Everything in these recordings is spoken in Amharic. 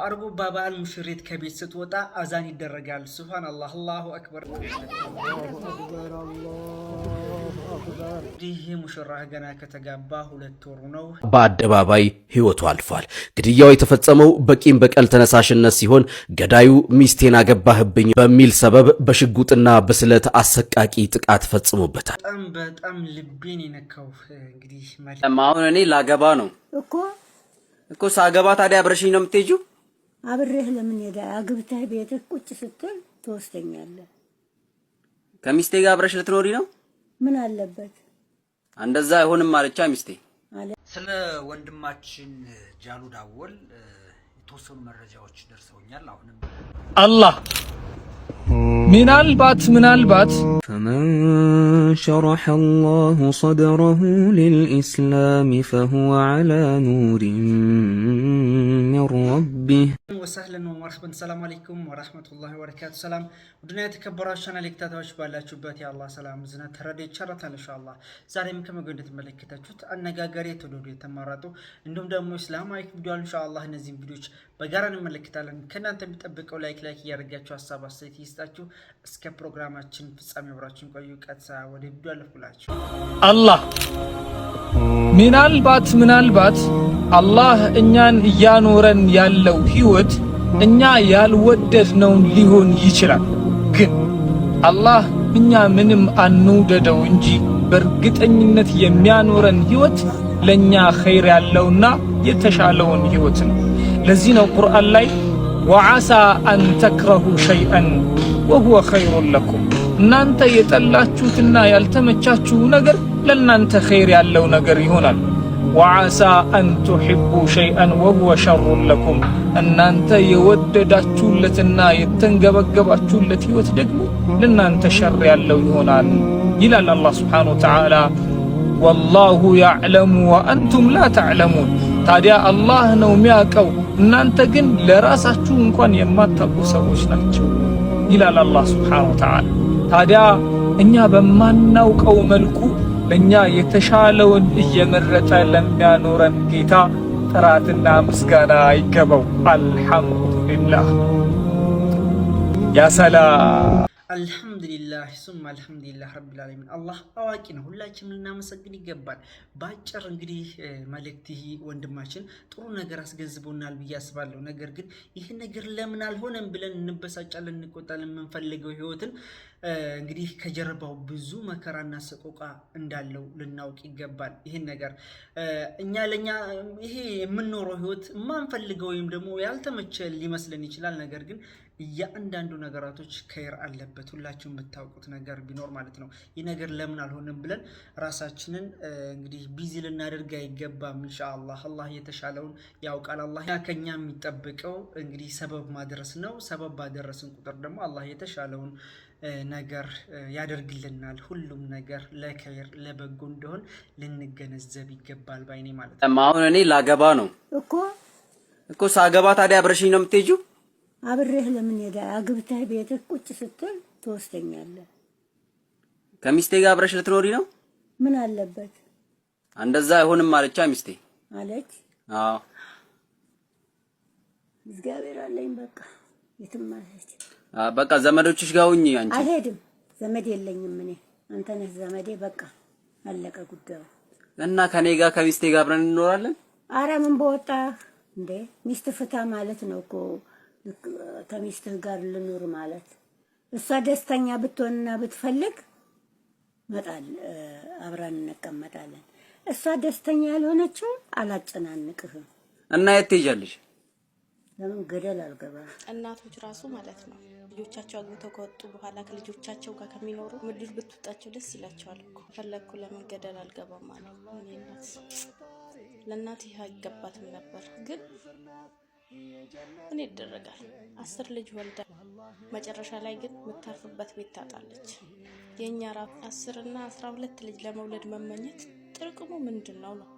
በአርጎ ባባል ሙሽሪት ከቤት ስትወጣ አዛን ይደረጋል። ሱብሃንአላህ አላሁ አክበር። ይህ ሙሽራ ገና ከተጋባ 2 ወሩ ነው። በአደባባይ ህይወቱ አልፏል። ግድያው የተፈጸመው በቂም በቀል ተነሳሽነት ሲሆን ገዳዩ ሚስቴን አገባህብኝ በሚል ሰበብ በሽጉጥና በስለት አሰቃቂ ጥቃት ፈጽሞበታል። በጣም ልቤን የነካው እንግዲህ አሁን እኔ ላገባ ነው እኮ ሳገባ ታዲያ አብረሽኝ ነው የምትሄጂው? አብሬህ ለምን ሄዳ አግብተህ ቤትህ ቁጭ ስትል ትወስደኛለህ? ከሚስቴ ጋር አብረሽ ልትኖሪ ነው? ምን አለበት? እንደዛ አይሆንም ማለቻ ሚስቴ። ስለ ወንድማችን ጃሉድ አወል የተወሰኑ መረጃዎች ደርሰውኛል። አሁንም አላህ ምናልባት فمن شرح الله صدره للإسلام فهو على نور من ربه ወሰህለን ወመርሐበን። ሰላም አለይኩም ወራህመቱላሂ ወበረካቱ። ሰላም ውድና የተከበራችሁ ቻናል ተከታታዮች ባላችሁበት የአላህ ሰላም ዝና ተረዳይ ቸርታን ኢንሻአላህ ዛሬም ከመገኘት እንደተመለከታችሁት አነጋጋሪ የተወደዱ የተማራጡ እንዲሁም ደግሞ እስላማዊ ቪዲዮ ኢንሻአላህ እነዚህን ቪዲዮዎች በጋራ እንመለከታለን። ከእናንተ የሚጠብቀው ላይክ እያደረጋችሁ ሐሳብ አስተያየት ይስጣችሁ። እስከ ፕሮግራማችን ፍጻሜ አብራችሁን ቆዩ። ቀጥታ ወደ ቪዲዮ አለፍኩላችሁ። አላህ ምናልባት አላህ እኛን እያኖረን ያለው ህይወት እኛ ያልወደድነውን ሊሆን ይችላል። ግን አላህ እኛ ምንም አንውደደው እንጂ በእርግጠኝነት የሚያኖረን ህይወት ለኛ ኸይር ያለውና የተሻለውን ህይወት ነው። ለዚህ ነው ቁርአን ላይ ወዓሳ አን ተክረሁ ሸይአን ወሁወ ኸይሩን ለኩም፣ እናንተ የጠላችሁትና ያልተመቻችሁ ነገር ለእናንተ ኸይር ያለው ነገር ይሆናል። ወዓሳ አን ቱሒቡ ሸይአን ወሁወ ሸሩን ለኩም፣ እናንተ የወደዳችሁለትና የተንገበገባችሁለት ህይወት ደግሞ ለእናንተ ሸር ያለው ይሆናል ይላል አላህ ሱብሓነሁ ወተዓላ። ወላሁ ያዕለሙ ወአንቱም ላ ተዕለሙን፣ ታዲያ አላህ ነው የሚያውቀው እናንተ ግን ለራሳችሁ እንኳን የማታውቁ ሰዎች ናቸው ይላል አላህ ሱብሓነሁ ወተዓላ። ታዲያ እኛ በማናውቀው መልኩ ለኛ የተሻለውን እየመረጠ ለሚያኖረን ጌታ ጥራትና ምስጋና ይገባው። አልሐምዱሊላህ ያ ሰላም። አልሐምዱሊላህ ሱም አልሐምዱሊላህ ረብል ዓለሚን። አላህ አዋቂ ነው፣ ሁላችንም ልናመሰግን ይገባል። ባጭር እንግዲህ መልእክት ይሄ ወንድማችን ጥሩ ነገር አስገንዝቦናል ብዬ አስባለሁ። ነገር ግን ይሄ ነገር ለምን አልሆነም ብለን እንበሳጫለን፣ እንቆጣለን። የምንፈልገው ህይወትን እንግዲህ ከጀርባው ብዙ መከራና ሰቆቃ እንዳለው ልናውቅ ይገባል። ይሄን ነገር ለኛ ይሄ የምንኖረው ህይወት የማንፈልገው ወይም ደግሞ ያልተመቸ ሊመስለን ይችላል። ነገር ግን እያንዳንዱ ነገራቶች ከይር አለበት። ሁላችሁም የምታውቁት ነገር ቢኖር ማለት ነው። ይህ ነገር ለምን አልሆነም ብለን ራሳችንን እንግዲህ ቢዚ ልናደርግ አይገባም። ኢንሻአላህ አላህ የተሻለውን ያውቃል። አላህ ከኛ የሚጠብቀው እንግዲህ ሰበብ ማድረስ ነው። ሰበብ ባደረስን ቁጥር ደግሞ አላህ የተሻለውን ነገር ያደርግልናል። ሁሉም ነገር ለከይር ለበጎ እንደሆን ልንገነዘብ ይገባል ባይኔ ማለት ነው። አሁን እኔ ላገባ ነው እኮ ሳገባ ታዲያ አብረሽኝ ነው የምትሄጂው? አብሬህ ለምን ሄዳ አግብተህ ቤትህ ቁጭ ስትል ትወስደኛለህ? ከሚስቴ ጋር አብረሽ ልትኖሪ ነው? ምን አለበት? እንደዛ አይሆንም ማለቻ ሚስቴ አለች። አዎ እግዚአብሔር አለኝ። በቃ የትም አለች። በቃ ዘመዶችሽ ጋር ሁኚ አንቺ። አልሄድም፣ ዘመድ የለኝም እኔ። አንተ ነህ ዘመዴ። በቃ አለቀ ጉዳዩ። እና ከኔ ጋር ከሚስቴ ጋር አብረን እንኖራለን? አረ ምን በወጣህ እንዴ? ሚስት ፍታ ማለት ነው እኮ ከሚስትህ ጋር ልኑር ማለት። እሷ ደስተኛ ብትሆንና ብትፈልግ መጣል አብረን እንቀመጣለን። እሷ ደስተኛ ያልሆነችው አላጨናንቅህም። እና የት ትሄጃለሽ? ለምን ገደል አልገባ? እናቶች ራሱ ማለት ነው ልጆቻቸው አግብተው ከወጡ በኋላ ከልጆቻቸው ጋር ከሚኖሩ ምድር ብትወጣቸው ደስ ይላቸዋል እኮ። ፈለኩ ለምን ገደል አልገባም ማለት ነው። ለእናት ይህ አይገባትም ነበር፣ ግን ምን ይደረጋል? 10 ልጅ ወልዳ መጨረሻ ላይ ግን የምታርፍበት ቤት ታጣለች። የኛ ራፍ 10 እና 12 ልጅ ለመውለድ መመኘት ጥቅሙ ምንድነው ነው?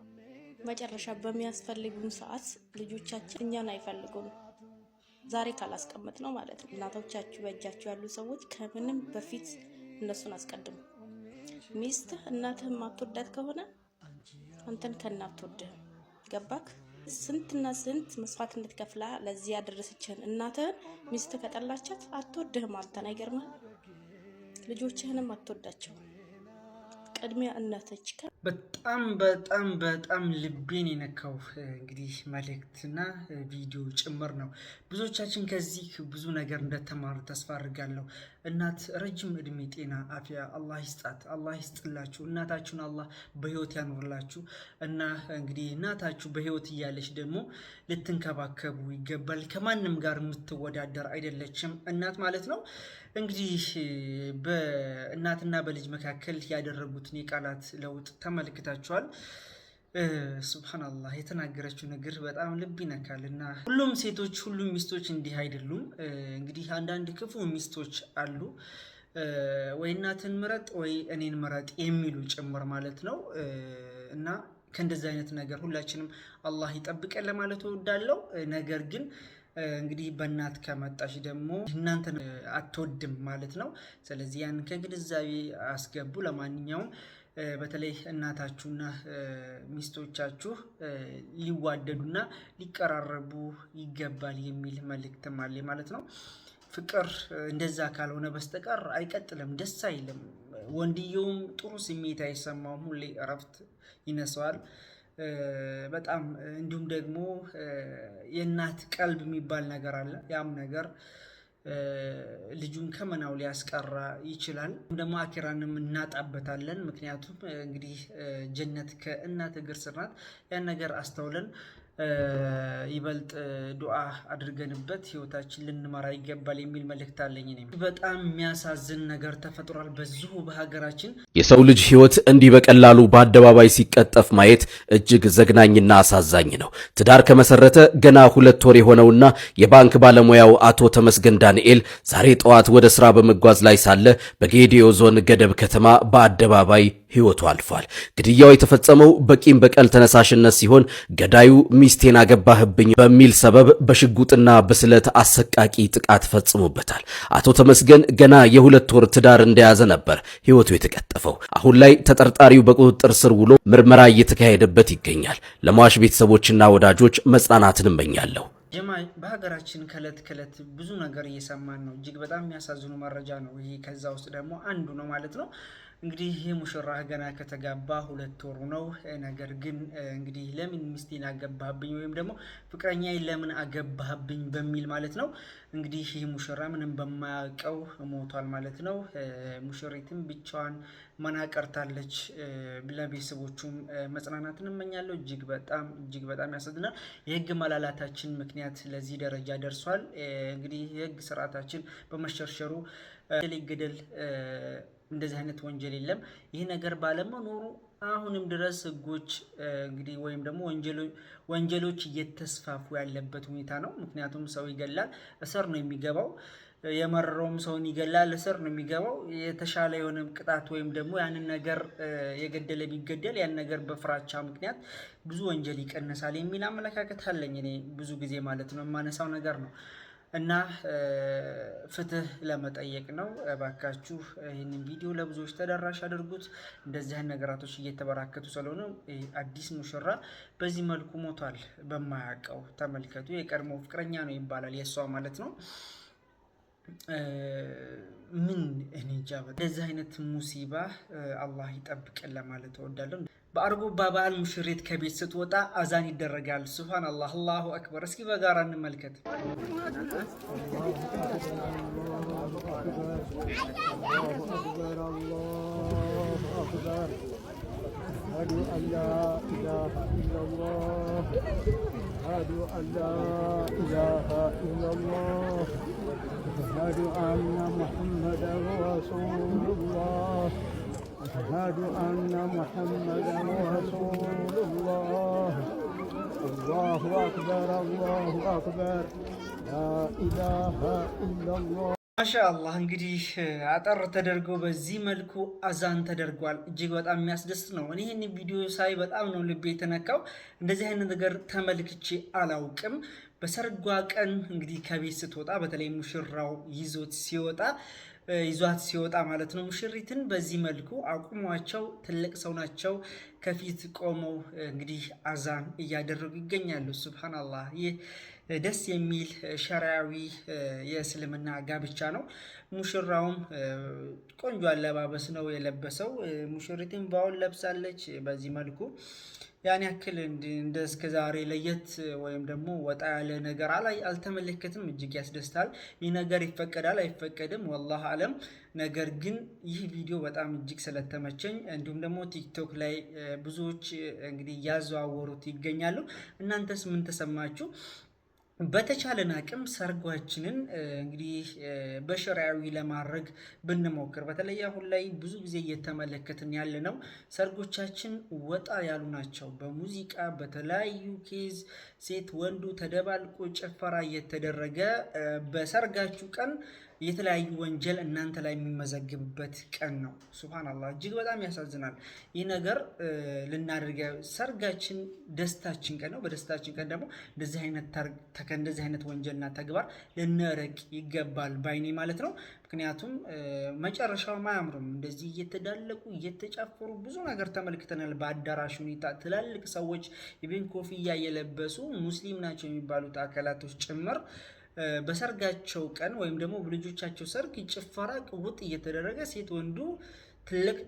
መጨረሻ በሚያስፈልጉን ሰዓት ልጆቻችን እኛን አይፈልጉም። ዛሬ ካላስቀመጥ ነው ማለት ነው። እናቶቻችሁ በእጃችሁ ያሉ ሰዎች ከምንም በፊት እነሱን አስቀድሙ። ሚስትህ እናትህ ማትወዳት ከሆነ አንተን ከናት ወደህ ገባክ? ስንትና ስንት መስዋዕትነት ከፍላ ለዚህ ያደረሰችን እናትህን ሚስት ከጠላቻት አትወድህም ማለት አይገርምህ? ልጆችህንም አትወዳቸው። ቅድሚያ እናትህ በጣም በጣም በጣም ልቤን የነካው እንግዲህ መልእክትና ቪዲዮ ጭምር ነው። ብዙዎቻችን ከዚህ ብዙ ነገር እንደተማሩ ተስፋ አድርጋለሁ። እናት ረጅም እድሜ፣ ጤና፣ አፍያ አላህ ይስጣት፣ አላህ ይስጥላችሁ። እናታችሁን አላህ በህይወት ያኖርላችሁ እና እንግዲህ እናታችሁ በህይወት እያለች ደግሞ ልትንከባከቡ ይገባል። ከማንም ጋር የምትወዳደር አይደለችም እናት ማለት ነው። እንግዲህ በእናትና በልጅ መካከል ያደረጉትን የቃላት ለውጥ ተመልክታችኋል። ሱብሃንአላህ የተናገረችው ነገር በጣም ልብ ይነካል እና ሁሉም ሴቶች ሁሉም ሚስቶች እንዲህ አይደሉም። እንግዲህ አንዳንድ ክፉ ሚስቶች አሉ፣ ወይ እናትን ምረጥ ወይ እኔን ምረጥ የሚሉ ጭምር ማለት ነው እና ከእንደዚህ አይነት ነገር ሁላችንም አላህ ይጠብቀን ለማለት እወዳለሁ። ነገር ግን እንግዲህ በእናት ከመጣች ደግሞ እናንተን አትወድም ማለት ነው። ስለዚህ ያን ከግንዛቤ አስገቡ። ለማንኛውም በተለይ እናታችሁና ሚስቶቻችሁ ሊዋደዱና ሊቀራረቡ ይገባል የሚል መልእክትም አለ ማለት ነው። ፍቅር እንደዛ ካልሆነ በስተቀር አይቀጥልም፣ ደስ አይልም። ወንድየውም ጥሩ ስሜት አይሰማውም፣ ሁሌ እረፍት ይነሳዋል በጣም እንዲሁም ደግሞ የእናት ቀልብ የሚባል ነገር አለ። ያም ነገር ልጁን ከመናው ሊያስቀራ ይችላል። ደግሞ አኪራንም እናጣበታለን። ምክንያቱም እንግዲህ ጀነት ከእናት እግር ስር ናት። ያን ነገር አስተውለን ይበልጥ ዱዓ አድርገንበት ህይወታችን ልንመራ ይገባል የሚል መልእክት አለኝ። በጣም የሚያሳዝን ነገር ተፈጥሯል በዚሁ በሀገራችን። የሰው ልጅ ህይወት እንዲህ በቀላሉ በአደባባይ ሲቀጠፍ ማየት እጅግ ዘግናኝና አሳዛኝ ነው። ትዳር ከመሰረተ ገና 2 ወር የሆነውና የባንክ ባለሙያው አቶ ተመስገን ዳንኤል ዛሬ ጠዋት ወደ ስራ በመጓዝ ላይ ሳለ በጌዲዮ ዞን ገደብ ከተማ በአደባባይ ህይወቱ አልፏል። ግድያው የተፈጸመው በቂም በቀል ተነሳሽነት ሲሆን ገዳዩ ሚስቴን አገባህብኝ በሚል ሰበብ በሽጉጥና በስለት አሰቃቂ ጥቃት ፈጽሞበታል። አቶ ተመስገን ገና የ2 ወር ትዳር እንደያዘ ነበር ህይወቱ የተቀጠፈው። አሁን ላይ ተጠርጣሪው በቁጥጥር ስር ውሎ ምርመራ እየተካሄደበት ይገኛል። ለሟች ቤተሰቦችና ወዳጆች መጽናናትን እመኛለሁ። በሀገራችን ከእለት ከእለት ብዙ ነገር እየሰማን ነው። እጅግ በጣም የሚያሳዝኑ መረጃ ነው ይሄ። ከዛ ውስጥ ደግሞ አንዱ ነው ማለት ነው። እንግዲህ ይህ ሙሽራ ገና ከተጋባ 2 ወሩ ነው። ነገር ግን እንግዲህ ለምን ሚስቴን አገባህብኝ ወይም ደግሞ ፍቅረኛዬ ለምን አገባህብኝ በሚል ማለት ነው እንግዲህ ይህ ሙሽራ ምንም በማያውቀው ሞቷል ማለት ነው። ሙሽሪትም ብቻዋን መናቀርታለች። ለቤተሰቦቹም መጽናናትን እመኛለሁ። እጅግ በጣም ያሳዝናል። የህግ መላላታችን ምክንያት ለዚህ ደረጃ ደርሷል። እንግዲህ የህግ ስርዓታችን በመሸርሸሩ ገደል እንደዚህ አይነት ወንጀል የለም። ይህ ነገር ባለመኖሩ አሁንም ድረስ ህጎች እንግዲህ ወይም ደግሞ ወንጀሎች እየተስፋፉ ያለበት ሁኔታ ነው። ምክንያቱም ሰው ይገላል፣ እስር ነው የሚገባው። የመረረውም ሰውን ይገላል፣ እስር ነው የሚገባው። የተሻለ የሆነ ቅጣት ወይም ደግሞ ያንን ነገር የገደለ ቢገደል ያን ነገር በፍራቻ ምክንያት ብዙ ወንጀል ይቀነሳል የሚል አመለካከት አለኝ እኔ ብዙ ጊዜ ማለት ነው የማነሳው ነገር ነው። እና ፍትህ ለመጠየቅ ነው። እባካችሁ ይህንን ቪዲዮ ለብዙዎች ተደራሽ አድርጉት። እንደዚህ አይነት ነገራቶች እየተበራከቱ ስለሆነ አዲስ ሙሽራ በዚህ መልኩ ሞቷል በማያውቀው ተመልከቱ። የቀድሞ ፍቅረኛ ነው ይባላል የሷ ማለት ነው። ምን እኔ እንጃ። እንደዚህ አይነት ሙሲባ አላህ ይጠብቀን ለማለት እወዳለሁ። በአርጎባ በዓል ሙሽሪት ከቤት ስትወጣ አዛን ይደረጋል። ሱብሃንአላህ፣ አላሁ አክበር። እስኪ በጋራ እንመልከት። أشهد أن محمدا رسول الله أشهد أن محمدا رسول الله الله أكبر الله أكبر لا إله إلا الله ማሻአላህ እንግዲህ አጠር ተደርጎ በዚህ መልኩ አዛን ተደርጓል። እጅግ በጣም የሚያስደስት ነው። እኔ ይህን ቪዲዮ ሳይ በጣም ነው ልቤ የተነካው። እንደዚህ አይነት ነገር ተመልክቼ አላውቅም። በሰርጓ ቀን እንግዲህ ከቤት ስትወጣ በተለይ ሙሽራው ይዞት ሲወጣ ይዟት ሲወጣ ማለት ነው ሙሽሪትን በዚህ መልኩ አቁሟቸው ትልቅ ሰው ናቸው ከፊት ቆመው እንግዲህ አዛን እያደረጉ ይገኛሉ። ሱብሃንአላህ ይህ ደስ የሚል ሸሪዓዊ የእስልምና ጋብቻ ነው። ሙሽራውም ቆንጆ አለባበስ ነው የለበሰው። ሙሽሪትን ባውን ለብሳለች በዚህ መልኩ ያን ያክል እንደ እስከዛሬ ለየት ወይም ደግሞ ወጣ ያለ ነገር አልተመለከትም። እጅግ ያስደስታል። ይህ ነገር ይፈቀዳል አይፈቀድም ወላሂ አለም። ነገር ግን ይህ ቪዲዮ በጣም እጅግ ስለተመቸኝ እንዲሁም ደግሞ ቲክቶክ ላይ ብዙዎች እንግዲህ እያዘዋወሩት ይገኛሉ። እናንተስ ምን ተሰማችሁ? በተቻለን አቅም ሰርጓችንን እንግዲህ በሸሪዓዊ ለማድረግ ብንሞክር። በተለይ አሁን ላይ ብዙ ጊዜ እየተመለከትን ያለ ነው ሰርጎቻችን ወጣ ያሉ ናቸው። በሙዚቃ በተለያዩ ኬዝ ሴት ወንዱ ተደባልቆ ጭፈራ እየተደረገ በሰርጋችሁ ቀን የተለያዩ ወንጀል እናንተ ላይ የሚመዘግብበት ቀን ነው። ሱብሃንአላህ እጅግ በጣም ያሳዝናል። ይህ ነገር ልናደርግ ሰርጋችን ደስታችን ቀን ነው። በደስታችን ቀን ደግሞ እንደዚህ አይነት ወንጀልና ተግባር ልንርቅ ይገባል ባይኔ ማለት ነው። ምክንያቱም መጨረሻው አያምርም። እንደዚህ እየተዳለቁ እየተጨፈሩ ብዙ ነገር ተመልክተናል። በአዳራሽ ሁኔታ ትላልቅ ሰዎች ኢብን ኮፍያ የለበሱ ሙስሊም ናቸው የሚባሉት አካላቶች ጭምር በሰርጋቸው ቀን ወይም ደግሞ በልጆቻቸው ሰርግ ጭፈራ ቅውጥ እየተደረገ ሴት ወንዱ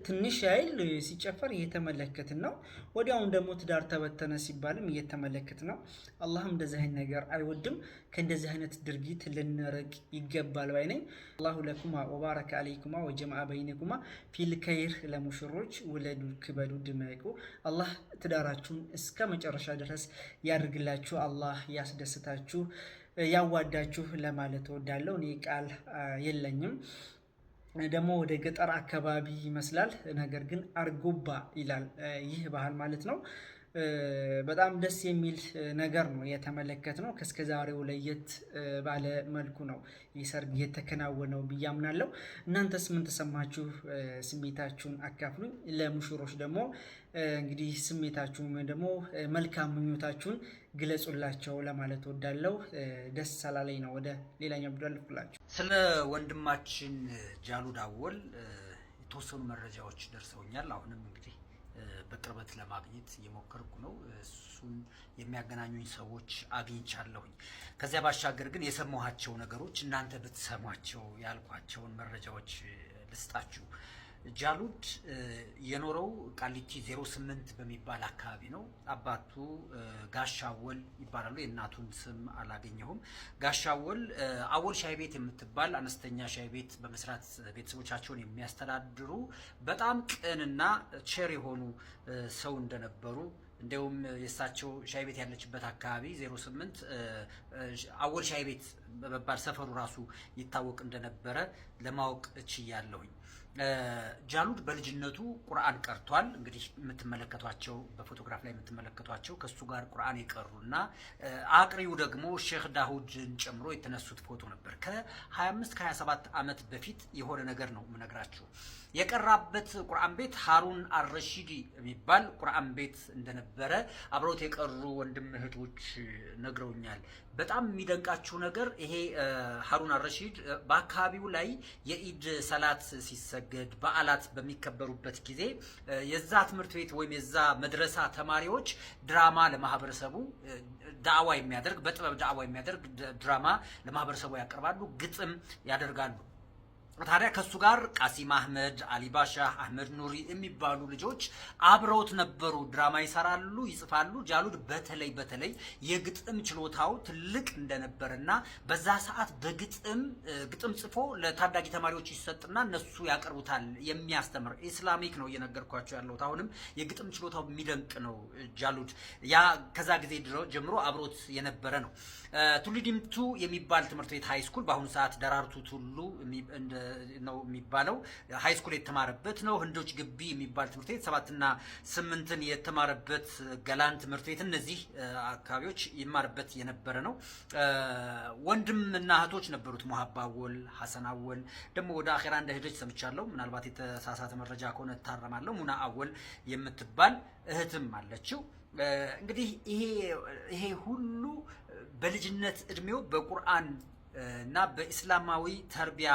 ትንሽ ያይል ሲጨፈር እየተመለከትን ነው። ወዲያውን ደግሞ ትዳር ተበተነ ሲባልም እየተመለከትን ነው። አላህም እንደዚህ አይነት ነገር አይወድም። ከእንደዚህ አይነት ድርጊት ልንርቅ ይገባል ባይ ነኝ። አላሁ ለኩማ ወባረከ አለይኩማ ወጀማዓ በይነኩማ ፊል ኸይር። ለሙሽሮች ውለዱ ክበዱ ድመቁ። አላህ ትዳራችሁን እስከ መጨረሻ ድረስ ያድርግላችሁ። አላህ ያስደስታችሁ ያዋዳችሁ ለማለት እወዳለሁ። እኔ ቃል የለኝም። ደግሞ ወደ ገጠር አካባቢ ይመስላል፣ ነገር ግን አርጎባ ይላል ይህ ባህል ማለት ነው። በጣም ደስ የሚል ነገር ነው የተመለከትነው። ከስከዛሬው ለየት ባለ መልኩ ነው ይህ ሰርግ የተከናወነው ብዬ አምናለሁ። እናንተስ ምን ተሰማችሁ? ስሜታችሁን አካፍሉኝ። ለሙሽሮች ደግሞ እንግዲህ ስሜታችሁን ደግሞ መልካም ምኞታችሁን ግለጹላቸው ለማለት ወዳለው ደስ ሳላለኝ ነው ወደ ሌላኛው ቪዲዮ አልፍላችሁ። ስለ ወንድማችን ጃሉድ አወል የተወሰኑ መረጃዎች ደርሰውኛል። አሁንም እንግዲህ በቅርበት ለማግኘት እየሞከርኩ ነው። እሱን የሚያገናኙኝ ሰዎች አግኝቻለሁኝ። ከዚያ ባሻገር ግን የሰማኋቸው ነገሮች እናንተ ብትሰሟቸው ያልኳቸውን መረጃዎች ልስጣችሁ። ጃሉድ የኖረው ቃሊቲ 08 በሚባል አካባቢ ነው። አባቱ ጋሻወል ይባላሉ። የእናቱን ስም አላገኘሁም። ጋሻወል አወል ሻይ ቤት የምትባል አነስተኛ ሻይ ቤት በመስራት ቤተሰቦቻቸውን የሚያስተዳድሩ በጣም ቅንና ቸር የሆኑ ሰው እንደነበሩ እንዲሁም የእሳቸው ሻይ ቤት ያለችበት አካባቢ 08 አወል ሻይ ቤት በመባል ሰፈሩ ራሱ ይታወቅ እንደነበረ ለማወቅ ችያለሁኝ። ጃሉድ በልጅነቱ ቁርአን ቀርቷል። እንግዲህ የምትመለከቷቸው በፎቶግራፍ ላይ የምትመለከቷቸው ከሱ ጋር ቁርአን የቀሩና አቅሪው ደግሞ ሼህ ዳውድን ጨምሮ የተነሱት ፎቶ ነበር። ከ25 ከ27 ዓመት በፊት የሆነ ነገር ነው የምነግራችሁ። የቀራበት ቁርአን ቤት ሃሩን አልረሺዲ የሚባል ቁርአን ቤት እንደነበረ አብረውት የቀሩ ወንድም እህቶች ነግረውኛል። በጣም የሚደንቃችሁ ነገር ይሄ ሃሩን አልረሺድ በአካባቢው ላይ የኢድ ሰላት ሲሰገድ በዓላት በሚከበሩበት ጊዜ የዛ ትምህርት ቤት ወይም የዛ መድረሳ ተማሪዎች ድራማ ለማህበረሰቡ ዳዕዋ የሚያደርግ በጥበብ ዳዕዋ የሚያደርግ ድራማ ለማህበረሰቡ ያቀርባሉ፣ ግጥም ያደርጋሉ። ታዲያ ከሱ ጋር ቃሲም አህመድ፣ አሊባሻ፣ አህመድ ኑሪ የሚባሉ ልጆች አብረውት ነበሩ። ድራማ ይሰራሉ፣ ይጽፋሉ። ጃሉድ በተለይ የግጥም ችሎታው ትልቅ እንደነበርና በዛ ሰዓት ግጥም ጽፎ ለታዳጊ ተማሪዎች ይሰጥና እነሱ ያቀርቡታል። የሚያስተምር ኢስላሚክ ነው እየነገርኳቸው ያለሁት። አሁንም የግጥም ችሎታው የሚደንቅ ነው ጃሉድ። ያ ከዛ ጊዜ ጀምሮ አብሮት የነበረ ነው። ቱሉ ዲምቱ የሚባል ትምህርት ቤት ሃይስኩል በአሁኑ ሰዓት ደራርቱ ቱሉ ነው የሚባለው ሃይስኩል የተማረበት ነው። ህንዶች ግቢ የሚባል ትምህርት ቤት 7 እና 8ን የተማረበት ገላን ትምህርት ቤት እነዚህ አካባቢዎች ይማርበት የነበረ ነው። ወንድምና እህቶች ነበሩት። ሙሐባ አወል፣ ሐሰን አወል ደግሞ ወደ አኺራ እንደሄደች ሰምቻለሁ። ምናልባት የተሳሳተ መረጃ ከሆነ ታረማለሁ። ሙና አወል የምትባል እህትም አለችው። እንግዲህ ይሄ ሁሉ በልጅነት እድሜው በቁርአን እና በእስላማዊ ተርቢያ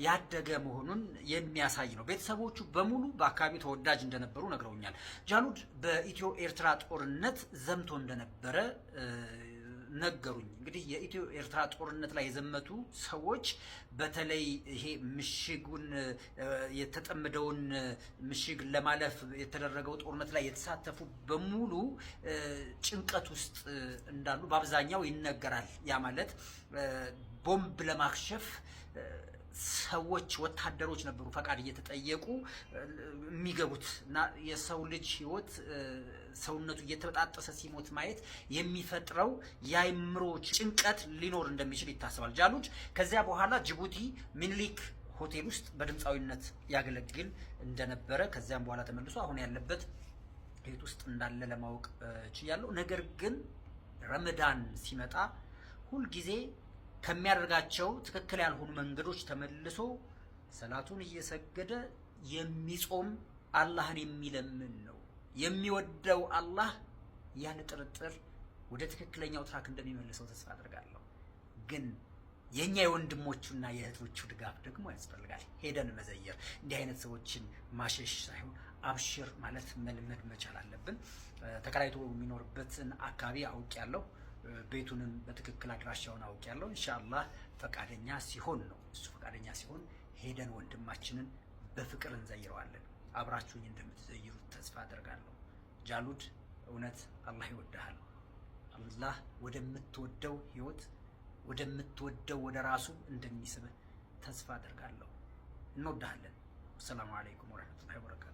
ያደገ መሆኑን የሚያሳይ ነው። ቤተሰቦቹ በሙሉ በአካባቢው ተወዳጅ እንደነበሩ ነግረውኛል። ጃሉድ በኢትዮ ኤርትራ ጦርነት ዘምቶ እንደነበረ ነገሩኝ። እንግዲህ የኢትዮ ኤርትራ ጦርነት ላይ የዘመቱ ሰዎች በተለይ ይሄ ምሽጉን የተጠመደውን ምሽግ ለማለፍ የተደረገው ጦርነት ላይ የተሳተፉ በሙሉ ጭንቀት ውስጥ እንዳሉ በአብዛኛው ይነገራል። ያ ማለት ቦምብ ለማክሸፍ ሰዎች ወታደሮች ነበሩ ፈቃድ እየተጠየቁ የሚገቡት እና የሰው ልጅ ህይወት ሰውነቱ እየተበጣጠሰ ሲሞት ማየት የሚፈጥረው የአይምሮ ጭንቀት ሊኖር እንደሚችል ይታሰባል። ጃሉድ ከዚያ በኋላ ጅቡቲ ሚኒሊክ ሆቴል ውስጥ በድምፃዊነት ያገለግል እንደነበረ ከዚያም በኋላ ተመልሶ አሁን ያለበት ቤት ውስጥ እንዳለ ለማወቅ ችያለሁ። ነገር ግን ረመዳን ሲመጣ ሁልጊዜ ከሚያደርጋቸው ትክክል ያልሆኑ መንገዶች ተመልሶ ሰላቱን እየሰገደ የሚጾም አላህን የሚለምን ነው። የሚወደው አላህ ያለ ጥርጥር ወደ ትክክለኛው ትራክ እንደሚመልሰው ተስፋ አድርጋለሁ። ግን የኛ የወንድሞቹና የእህቶቹ ድጋፍ ደግሞ ያስፈልጋል። ሄደን መዘየር፣ እንዲህ አይነት ሰዎችን ማሸሽ ሳይሆን አብሽር ማለት መልመድ መቻል አለብን። ተከራይቶ የሚኖርበትን አካባቢ አውቄያለሁ። ቤቱንም በትክክል አድራሻውን አውቄያለሁ። ኢንሻአላህ ፈቃደኛ ሲሆን ነው እሱ ፈቃደኛ ሲሆን ሄደን ወንድማችንን በፍቅር እንዘይረዋለን። አብራችሁኝ እንደምትዘይሩት ተስፋ አደርጋለሁ። ጃሉድ እውነት አላህ ይወድሃል። አላህ ወደምትወደው ህይወት ወደምትወደው ወደ ራሱ እንደሚስብህ ተስፋ አደርጋለሁ። እንወድሃለን። ሰላም አለይኩም ወራህመቱላሂ ወበረካቱ።